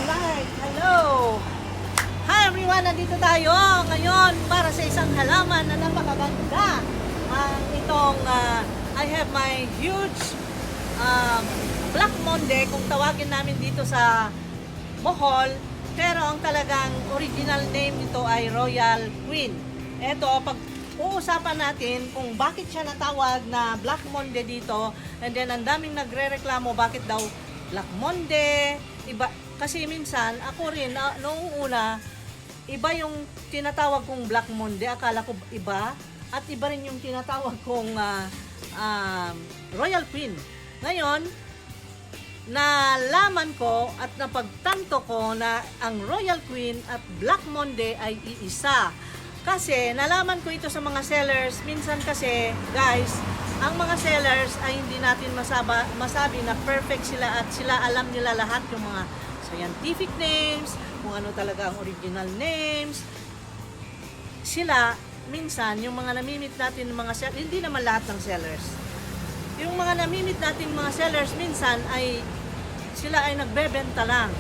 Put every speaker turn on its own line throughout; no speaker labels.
Alright, hello! Hi everyone! Nandito tayo ngayon para sa isang halaman na napakaganda. I have my huge Black Monday, kung tawagin namin dito sa Bohol. Pero ang talagang original name nito ay Royal Queen. Ito, pag-uusapan natin kung bakit siya natawag na Black Monday dito. And then, ang daming nagre-reklamo bakit daw Black Monday. Iba, kasi minsan, ako rin, noong una, iba yung tinatawag kong Black Monday. Akala ko iba. At iba rin yung tinatawag kong Royal Queen. Ngayon, nalaman ko at napagtanto ko na ang Royal Queen at Black Monday ay iisa. Kasi nalaman ko ito sa mga sellers. Minsan kasi, guys, ang mga sellers ay hindi natin masabi na perfect sila at sila alam nila lahat yung mga scientific names, kung ano talaga ang original names. Sila, minsan, yung mga namimit natin ng mga sellers, hindi naman lahat ng sellers. Yung mga namimit natin mga sellers, minsan ay sila ay nagbebenta lang.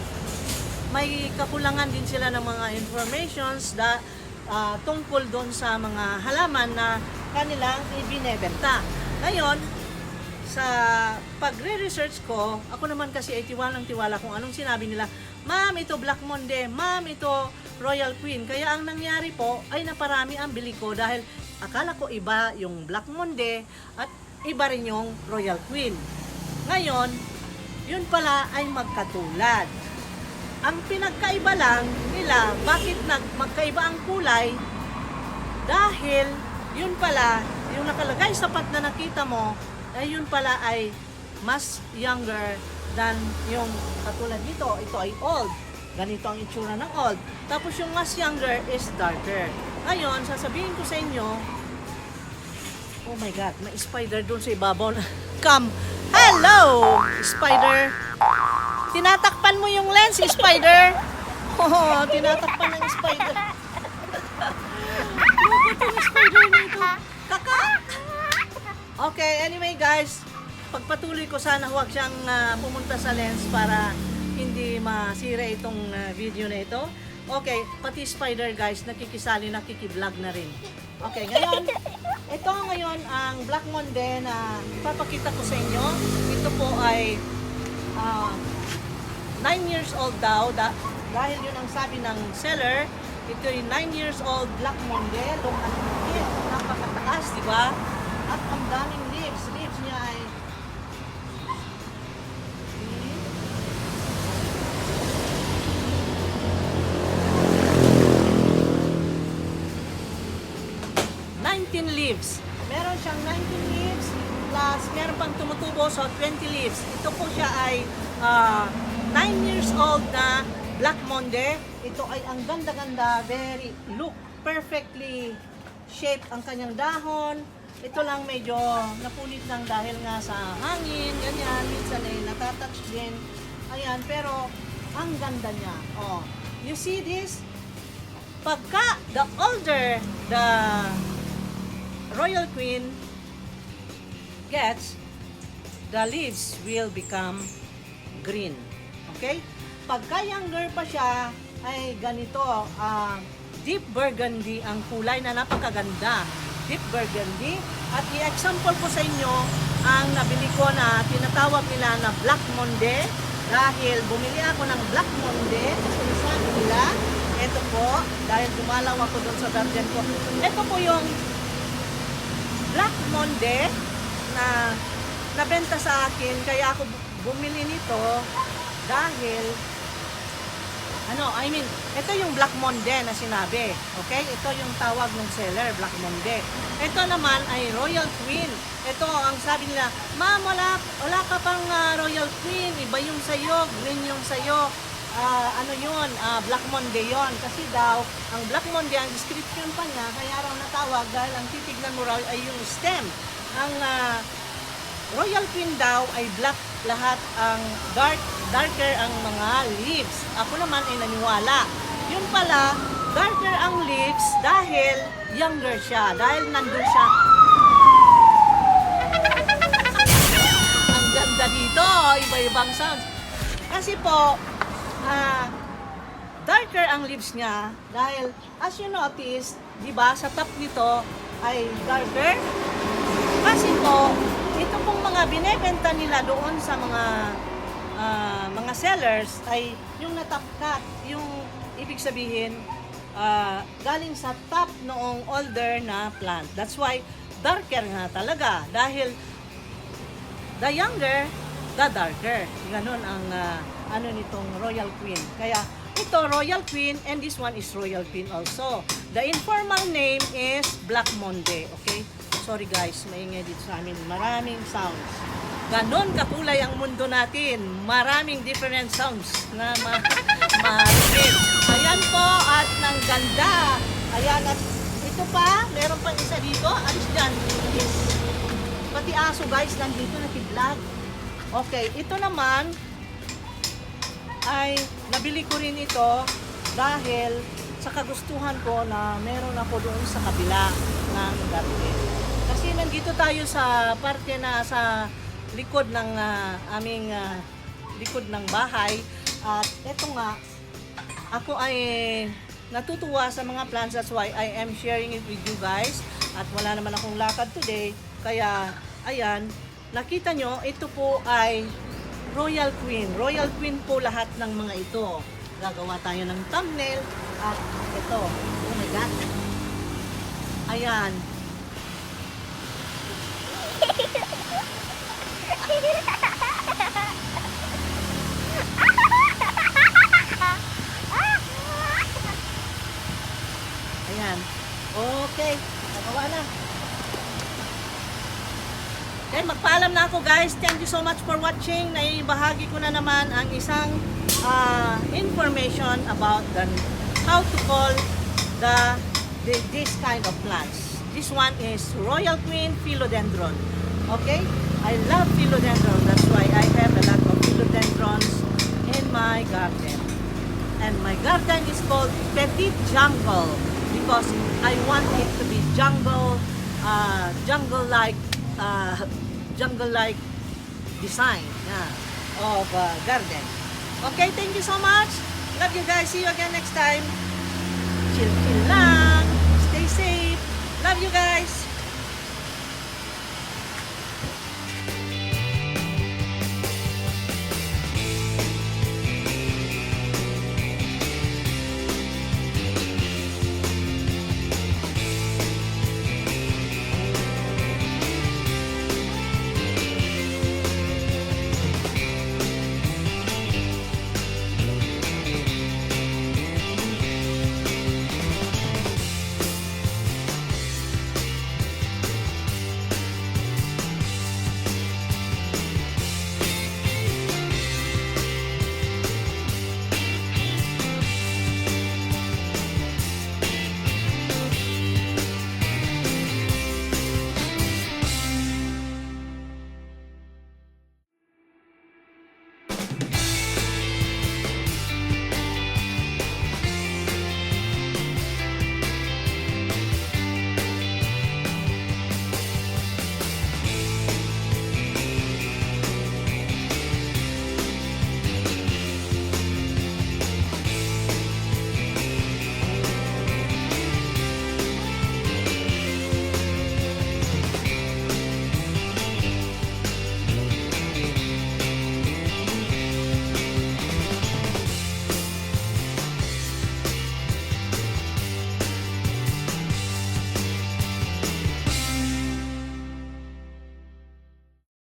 May kakulangan din sila ng mga informations tungkol doon sa mga halaman na kanilang ibinebenta. Ngayon, sa pagre-research ko, ako naman kasi ay tiwalang-tiwala kung anong sinabi nila. Ma'am, ito Black Monday. Ma'am, ito Royal Queen. Kaya ang nangyari po ay naparami ang bili ko dahil akala ko iba yung Black Monday at iba rin yung Royal Queen. Ngayon, yun pala ay magkatulad. Ang pinagkaiba lang nila, bakit magkaiba ang kulay? Dahil yun pala, yung nakalagay sa pat na nakita mo, ay yun pala ay mas younger than yung katulad dito. Ito ay old. Ganito ang itsura ng old. Tapos yung mas younger is darker. Ngayon, sasabihin ko sa inyo, oh my God, may spider doon sa ibabaw. Come! Hello! Spider! Tinatakpan mo yung lens, spider! Oh, tinatakpan ng spider. Lupit yung spider nito. Kaka! Okay, anyway guys, pagpatuloy ko sana huwag siyang pumunta sa lens para hindi masira itong video na ito. Okay, pati spider guys, nakikisali, nakikiblog na rin. Okay, ngayon, ito ngayon ang Black Monday na papakita ko sa inyo. Ito po ay 9 years old daw. Dahil yun ang sabi ng seller, ito ay 9 years old Black Monday. Look at it, napakataas, di ba? At ang daming leaves. Leaves niya ay leaves. Meron siyang 19 leaves plus meron pang tumutubo so 20 leaves. Ito po siya ay 9 years old na Black Monday. Ito ay ang ganda-ganda, very look perfectly shaped ang kanyang dahon. Ito lang medyo napulit lang dahil nga sa hangin, ganyan, minsan ay natatouch din. Ayan, pero ang ganda niya. Oh, you see this? Pagka the older the Royal Queen gets, the leaves will become green. Okay? Pagka younger pa siya, ay ganito, deep burgundy ang kulay na napakaganda. Deep burgundy. At i-example ko sa inyo ang nabili ko na tinatawag nila na Black Monday. Dahil bumili ako ng Black Monday, sinasabi nila, ito po, dahil dumalaw ako doon sa garden ko. Ito po yung Black Monday na nabenta sa akin, kaya ako bumili nito dahil ito yung Black Monday na sinabi. Okay? Ito yung tawag ng seller, Black Monday. Ito naman ay Royal Queen. Ito ang sabi nila, ma'am, wala ka pang Royal Queen, iba yung sayo, green yung sayo. Black Monday yon. Kasi daw, ang Black Monday, ang description pa niya, kaya raw natawag dahil ang titignan mo raw ay yung stem. Ang Royal Queen daw ay black lahat, ang darker ang mga leaves. Ako naman ay naniwala. Yun pala, darker ang leaves dahil younger siya, dahil nandun siya. Ang ganda dito, iba-ibang sounds. Kasi po, ah, darker ang leaves niya dahil as you notice, di ba, sa top nito ay darker. Kasi po, ito pong mga binebenta nila doon sa mga sellers ay yung natapkat, yung ibig sabihin galing sa top noong older na plant. That's why darker nga talaga dahil the younger, the darker. Ganon ang ano nitong Royal Queen. Kaya ito Royal Queen and this one is Royal Queen also. The informal name is Black Monday. Okay? Sorry guys, maingay dito sa amin. Maraming sounds. Ganon kakulay ang mundo natin. Maraming different sounds na marinig. Ayan po at ng ganda. Ayan at ito pa, meron pang isa dito. Alis dyan. Yes. Pati aso guys, nandito nakidlag. Okay, ito naman ay nabili ko rin ito dahil sa kagustuhan ko na meron ako doon sa kabila ng garden. Kasi nandito tayo sa parte na sa likod ng aming likod ng bahay at eto nga ako ay natutuwa sa mga plants, that's why I am sharing it with you guys at wala naman akong lakad today kaya ayan, nakita nyo ito po ay Royal Queen. Royal Queen po lahat ng mga ito. Gagawa tayo ng thumbnail at ito, oh my god, ayan. Ayan. Okay. Nagawa na. Okay, magpaalam na ako guys. Thank you so much for watching. Naibahagi ko na naman ang isang information about how to call this kind of plants. This one is Royal Queen Philodendron. Okay? I love philodendron. That's why I have a lot of philodendrons in my garden. And my garden is called Petit Jungle because I want it to be jungle-like design of garden. Okay, thank you so much. Love you guys. See you again next time. Chill lang. Stay safe. Love you guys.